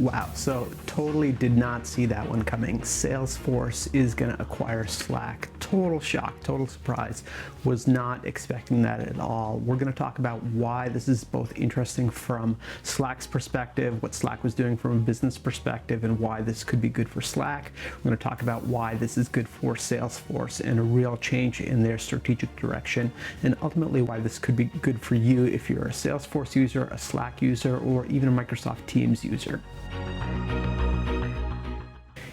Wow, so totally did not see that one coming. Salesforce is going to acquire Slack. Total shock, total surprise. Was not expecting that at all. We're going to talk about why this is both interesting from Slack's perspective, what Slack was doing from a business perspective, and why this could be good for Slack. We're going to talk about why this is good for Salesforce and a real change in their strategic direction, and ultimately why this could be good for you if you're a Salesforce user, a Slack user, or even a Microsoft Teams user.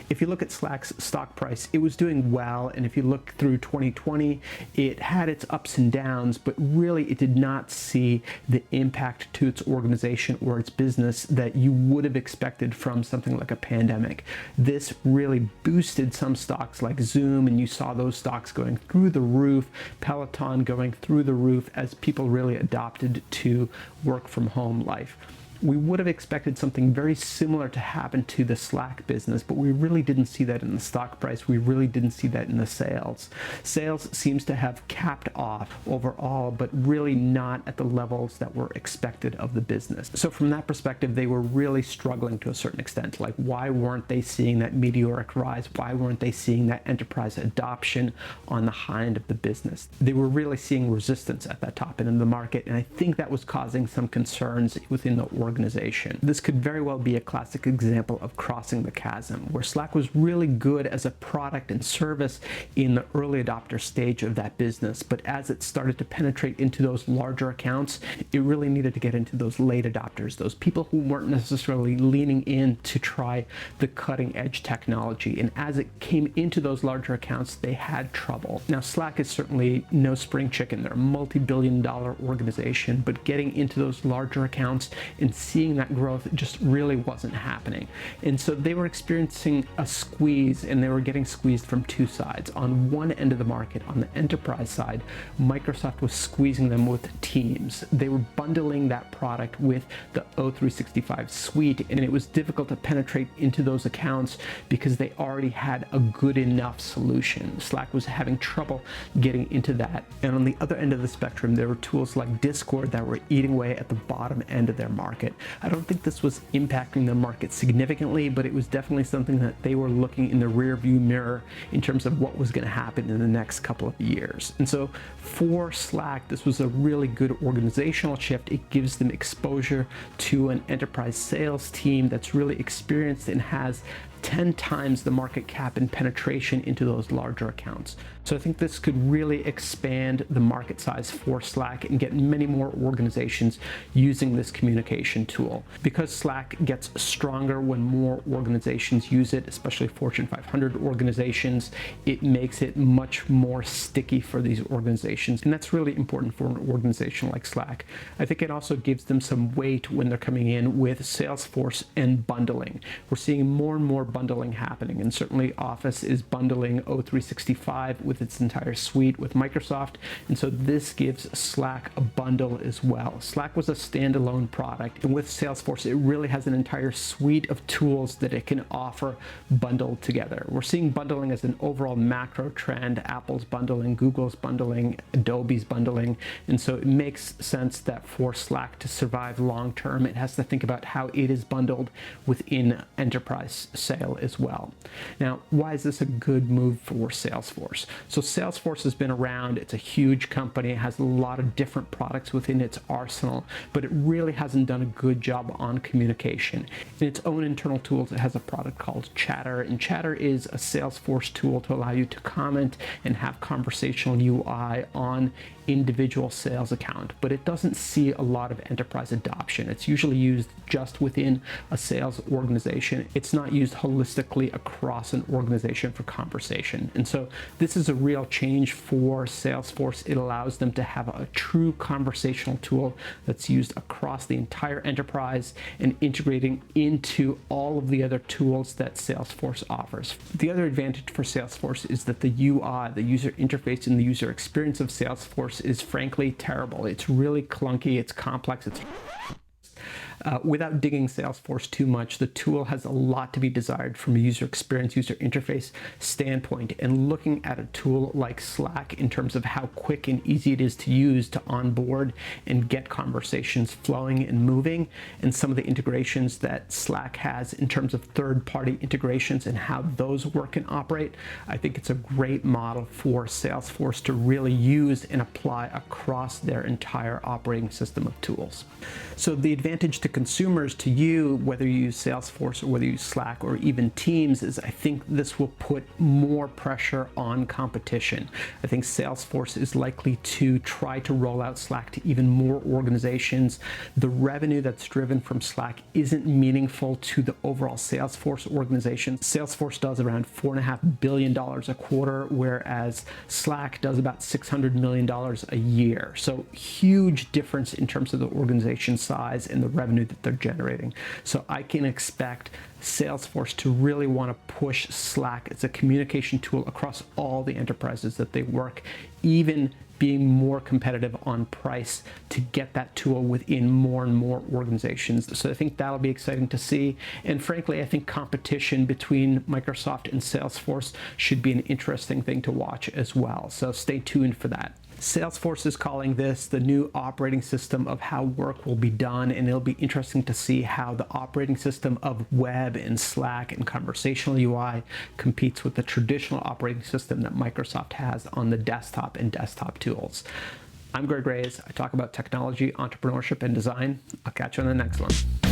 If you look at Slack's stock price, it was doing well, and if you look through 2020, it had its ups and downs, but really it did not see the impact to its organization or its business that you would have expected from something like a pandemic. This really boosted some stocks like Zoom, and you saw those stocks going through the roof, Peloton going through the roof as people really adopted to work from home life. We would have expected something very similar to happen to the Slack business, but we really didn't see that in the stock price. We really didn't see that in the sales. Sales seems to have capped off overall, but really not at the levels that were expected of the business. So from that perspective, they were really struggling to a certain extent. Like, why weren't they seeing that meteoric rise? Why weren't they seeing that enterprise adoption on the high end of the business? They were really seeing resistance at that top end of the market, and I think that was causing some concerns within the organization. This could very well be a classic example of crossing the chasm, where Slack was really good as a product and service in the early adopter stage of that business, but as it started to penetrate into those larger accounts, it really needed to get into those late adopters, those people who weren't necessarily leaning in to try the cutting edge technology. And as it came into those larger accounts, they had trouble. Now, Slack is certainly no spring chicken. They're a multi-billion-dollar organization, but getting into those larger accounts and seeing that growth just really wasn't happening. And so they were experiencing a squeeze, and they were getting squeezed from two sides. On one end of the market, on the enterprise side, Microsoft was squeezing them with Teams. They were bundling that product with the O365 suite, and it was difficult to penetrate into those accounts because they already had a good enough solution. Slack was having trouble getting into that. And on the other end of the spectrum, there were tools like Discord that were eating away at the bottom end of their market. I don't think this was impacting the market significantly, but it was definitely something that they were looking in the rear view mirror in terms of what was going to happen in the next couple of years. And so for Slack, this was a really good organizational shift. It gives them exposure to an enterprise sales team that's really experienced and has 10 times the market cap and penetration into those larger accounts. So I think this could really expand the market size for Slack and get many more organizations using this communication tool. Because Slack gets stronger when more organizations use it, especially Fortune 500 organizations, it makes it much more sticky for these organizations. And that's really important for an organization like Slack. I think it also gives them some weight when they're coming in with Salesforce and bundling. We're seeing more and more bundling happening, and certainly Office is bundling O365 with its entire suite with Microsoft, and so this gives Slack a bundle as well. Slack was a standalone product, and with Salesforce it really has an entire suite of tools that it can offer bundled together. We're seeing bundling as an overall macro trend. Apple's bundling, Google's bundling, Adobe's bundling, and so it makes sense that for Slack to survive long term, it has to think about how it is bundled within enterprise sale as well. Now, why is this a good move for Salesforce? So Salesforce has been around. It's a huge company. It has a lot of different products within its arsenal, but it really hasn't done a good job on communication. In its own internal tools, it has a product called Chatter, and Chatter is a Salesforce tool to allow you to comment and have conversational UI on individual sales account, but it doesn't see a lot of enterprise adoption. It's usually used just within a sales organization. It's not used holistically across an organization for conversation. And so this is a real change for Salesforce. It allows them to have a true conversational tool that's used across the entire enterprise and integrating into all of the other tools that Salesforce offers. The other advantage for Salesforce is that the UI, the user interface and the user experience of Salesforce is frankly terrible. It's really clunky, it's complex, it's Without digging Salesforce too much, the tool has a lot to be desired from a user experience, user interface standpoint. And looking at a tool like Slack in terms of how quick and easy it is to use to onboard and get conversations flowing and moving, and some of the integrations that Slack has in terms of third-party integrations and how those work and operate, I think it's a great model for Salesforce to really use and apply across their entire operating system of tools. So the advantage to consumers, to you, whether you use Salesforce or whether you use Slack or even Teams, is I think this will put more pressure on competition. I think Salesforce is likely to try to roll out Slack to even more organizations. The revenue that's driven from Slack isn't meaningful to the overall Salesforce organization. Salesforce does around $4.5 billion a quarter, whereas Slack does about $600 million a year. So huge difference in terms of the organization size and the revenue that they're generating. So I can expect Salesforce to really want to push Slack as a communication tool across all the enterprises that they work, even being more competitive on price to get that tool within more and more organizations. So I think that'll be exciting to see. And frankly, I think competition between Microsoft and Salesforce should be an interesting thing to watch as well. So stay tuned for that. Salesforce is calling this the new operating system of how work will be done, and it'll be interesting to see how the operating system of web and Slack and conversational UI competes with the traditional operating system that Microsoft has on the desktop and desktop tools. I'm Raiz. I talk about technology, entrepreneurship, and design. I'll catch you on the next one.